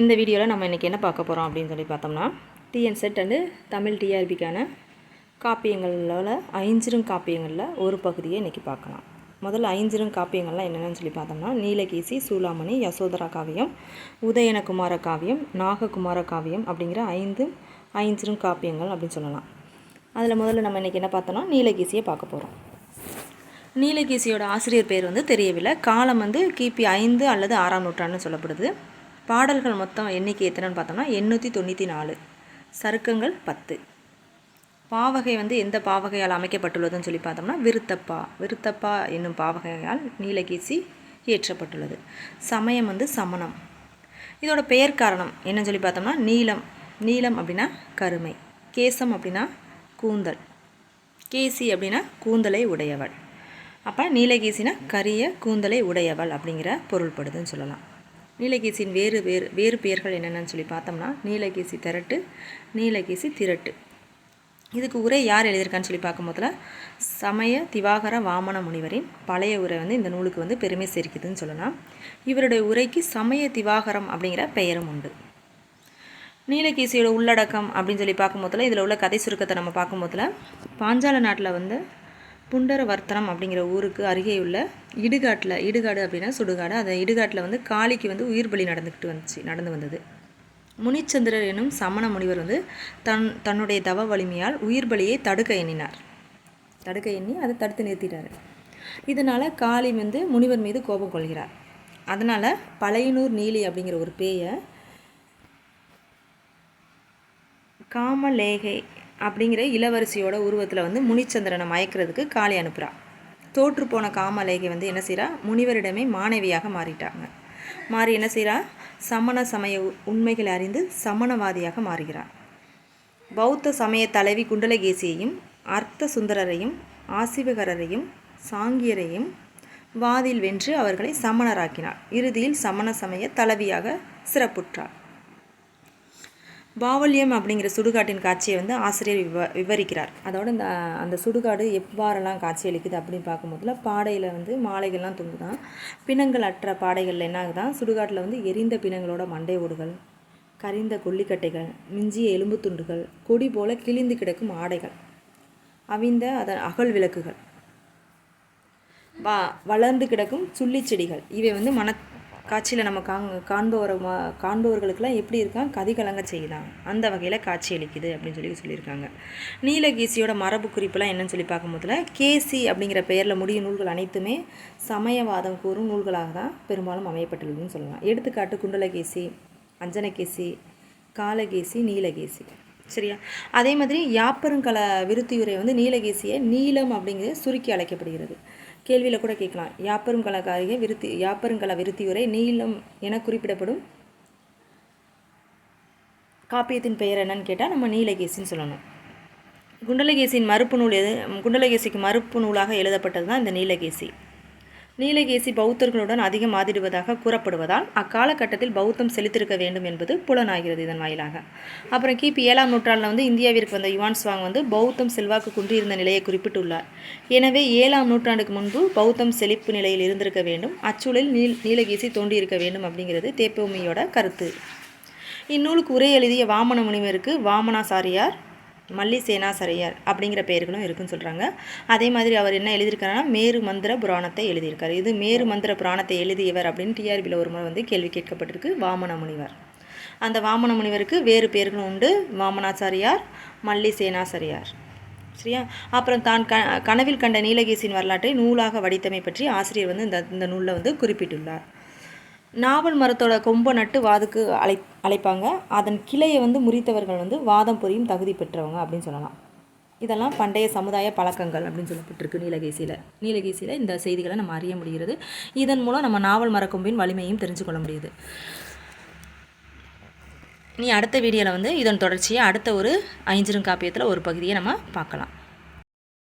இந்த வீடியோவில் நம்ம இன்றைக்கி என்ன பார்க்க போகிறோம் அப்படின்னு சொல்லி பார்த்தோம்னா டிஎன் செட் அண்டு தமிழ் டிஆர்பிக்கான காப்பியங்களில் ஐஞ்சிறும் காப்பியங்களில் ஒரு பகுதியை இன்றைக்கி பார்க்கலாம். முதல்ல ஐஞ்சிறும் காப்பியங்கள்லாம் என்னென்னு சொல்லி பார்த்தோம்னா நீலகேசி, சூளாமணி, யசோதரா காவியம், உதயனகுமார காவியம், நாககுமார காவியம் அப்படிங்கிற ஐஞ்சிறும் காப்பியங்கள் அப்படின்னு சொல்லலாம். அதில் முதல்ல நம்ம இன்றைக்கி என்ன பார்த்தோம்னா நீலகேசியை பார்க்க போகிறோம். நீலகேசியோட ஆசிரியர் பேர் தெரியவில்லை. காலம் கிபி 5 அல்லது 6ஆம் நூற்றாண்டுன்னு சொல்லப்படுது. பாடல்கள் மொத்தம் எண்ணிக்கை எத்தனைன்னு பார்த்தோம்னா 894, சருக்கங்கள் 10. பாவகை எந்த பாவகையால் அமைக்கப்பட்டுள்ளதுன்னு சொல்லி பார்த்தோம்னா விருத்தப்பா என்னும் பாவகையால் நீலகேசி இயற்றப்பட்டுள்ளது. சமயம் சமணம். இதோட பெயர் காரணம் என்னன்னு சொல்லி பார்த்தோம்னா நீலம் அப்படின்னா கருமை, கேசம் அப்படின்னா கூந்தல், கேசி அப்படின்னா கூந்தலை உடையவள். அப்போ நீலகேசினா கரிய கூந்தலை உடையவள் அப்படிங்கிற பொருள்படுதுன்னு சொல்லலாம். நீலகேசியின் வேறு பெயர்கள் என்னென்னு சொல்லி பார்த்தோம்னா நீலகேசி திரட்டு, நீலகேசி திரட்டு. இதுக்கு உரை யார் எழுதியிருக்கான்னு சொல்லி பார்க்கும்போதுல சமய திவாகர வாமன முனிவரின் பழைய உரை இந்த நூலுக்கு பெருமை சேர்க்குதுன்னு சொல்லலாம். இவருடைய உரைக்கு சமய திவாகரம் அப்படிங்கிற பெயரும் உண்டு. நீலகேசியோட உள்ளடக்கம் அப்படின்னு சொல்லி பார்க்கும்போதுல இதில் உள்ள கதை சுருக்கத்தை நம்ம பார்க்கும்போதுல பாஞ்சால நாட்டில் புண்டரவர்த்தனம் அப்படிங்கிற ஊருக்கு அருகே உள்ள இடுகாடு அப்படின்னா சுடுகாடு. அந்த இடுகாட்டில் காளிக்கு உயிர் பலி நடந்து வந்தது. முனிச்சந்திரர் எனும் சமண முனிவர் தன்னுடைய தவ வலிமையால் உயிர் பலியை தடுக்க எண்ணி அதை தடுத்து நிறுத்திட்டார். இதனால் காளி முனிவர் மீது கோபம் கொள்கிறார். அதனால் பழையனூர் நீலி அப்படிங்கிற ஒரு பேயை காமலேகை அப்படிங்கிற இளவரசியோட உருவத்தில் முனிச்சந்திரனை மயக்கிறதுக்கு காளி அனுப்புகிறார். தோற்று போன காமலேகை என்ன செய்கிறா, முனிவரிடமே மாணவியாக மாறி என்ன செய்கிறா, சமண சமய உண்மைகளை அறிந்து சமணவாதியாக மாறுகிறார். பௌத்த சமய தலைவி குண்டலகேசியையும் அர்த்த சுந்தரரையும் ஆசிவகரையும் சாங்கியரையும் வாதில் வென்று அவர்களை சமணராக்கினார். இறுதியில் சமண சமய தலைவியாக சிறப்புற்றார். பாவல்யம் அப்படிங்கிற சுடுகாட்டின் காட்சியை ஆசிரியர் விவரிக்கிறார். அதோட அந்த சுடுகாடு எவ்வாறெல்லாம் காட்சியளிக்குது அப்படின்னு பார்க்கும்போதுல பாடையில் மாலைகள்லாம் தொங்குதான். பிணங்கள் அற்ற பாடைகளில் என்ன ஆகுதான், சுடுகாட்டில் எரிந்த பிணங்களோட மண்டை ஓடுகள், கரிந்த கொல்லிக்கட்டைகள், மிஞ்சிய எலும்பு துண்டுகள், கொடி போல கிழிந்து கிடக்கும் ஆடைகள், அவிந்த அதன் அகல் விளக்குகள், வளர்ந்து கிடக்கும் சுள்ளி செடிகள், இவை காட்சியில் நம்ம காண்பவர்களுக்கெல்லாம் எப்படி இருக்கான், கதிகலங்க செய்யலாம், அந்த வகையில் காட்சி அளிக்குது அப்படின்னு சொல்லியிருக்காங்க. நீலகேசியோட மரபு குறிப்பெல்லாம் என்னன்னு சொல்லி பார்க்கும்போதுல கேசி அப்படிங்கிற பெயரில் முடியும் நூல்கள் அனைத்துமே சமயவாதம் கூறும் நூல்களாக தான் பெரும்பாலும் அமையப்பட்டுள்ளதுன்னு சொல்லலாம். எடுத்துக்காட்டு குண்டலகேசி, அஞ்சனகேசி, காலகேசி, நீலகேசி. சரியா? அதே மாதிரி யாப்பருங்கல விருத்தியுரை நீலகேசியை நீலம் அப்படிங்கிறது சுருக்கி அழைக்கப்படுகிறது. கேள்வியில் கூட கேட்கலாம், யாப்பருங்கல விருத்தியுரை நீலம் என குறிப்பிடப்படும் காப்பியத்தின் பெயர் என்னன்னு கேட்டால் நம்ம நீலகேசின்னு சொல்லணும். குண்டலகேசியின் மறுப்பு நூல் குண்டலகேசிக்கு மறுப்பு நூலாக எழுதப்பட்டது தான் இந்த நீலகேசி. நீலகேசி பௌத்தர்களுடன் அதிகம் ஆதிடுவதாக கூறப்படுவதால் அக்காலகட்டத்தில் பௌத்தம் செலுத்திருக்க வேண்டும் என்பது புலனாகிறது இதன் வாயிலாக. அப்புறம் கிபி 7ஆம் நூற்றாண்டில் இந்தியாவிற்கு வந்த யுவான் சுவாங் பௌத்தம் செல்வாக்கு குன்றியிருந்த நிலையை குறிப்பிட்டுள்ளார். எனவே 7ஆம் நூற்றாண்டுக்கு முன்பு பௌத்தம் செழிப்பு நிலையில் இருந்திருக்க வேண்டும், அச்சூழலில் நீலகேசி தோன்றியிருக்க வேண்டும் அப்படிங்கிறது தேப்போமியோட கருத்து. இந்நூலுக்கு உரை எழுதிய வாமன முனிவருக்கு வாமனாசாரியார், மல்லிசேனாசரையர் அப்படிங்கிற பெயர்களும் இருக்குன்னு சொல்கிறாங்க. அதே மாதிரி அவர் என்ன எழுதியிருக்காருன்னா மேரு மந்திர புராணத்தை எழுதியிருக்காரு. இது மேரு மந்திர புராணத்தை எழுதியவர் அப்படின்னு டிஆர்பியில் ஒரு முறை கேள்வி கேட்கப்பட்டிருக்கு. வாமன முனிவர். அந்த வாமன முனிவருக்கு வேறு பெயர்களும் உண்டு, வாமனாச்சாரியார், மல்லிசேனாசரியார். சரியா? அப்புறம் தான் கனவில் கண்ட நீலகேசியின் வரலாற்றை நூலாக வடித்தமை பற்றி ஆசிரியர் இந்த நூலில் குறிப்பிட்டுள்ளார். நாவல் மரத்தோட கொம்பை நட்டு வாதுக்கு அழைப்பாங்க. அதன் கிளையை முறித்தவர்கள் வாதம் புரியும் தகுதி பெற்றவங்க அப்படின்னு சொல்லலாம். இதெல்லாம் பண்டைய சமுதாய பழக்கங்கள் அப்படின்னு சொல்லப்பட்டிருக்கு நீலகேசியில் இந்த செய்திகளை நம்ம அறிய முடிகிறது. இதன் மூலம் நம்ம நாவல் மரக்கொம்பின் வலிமையும் தெரிஞ்சு கொள்ள முடியுது. அடுத்த வீடியோவில் இதன் தொடர்ச்சியை அடுத்த ஒரு ஐஞ்சிறும் காப்பியத்தில் ஒரு பகுதியை நம்ம பார்க்கலாம்.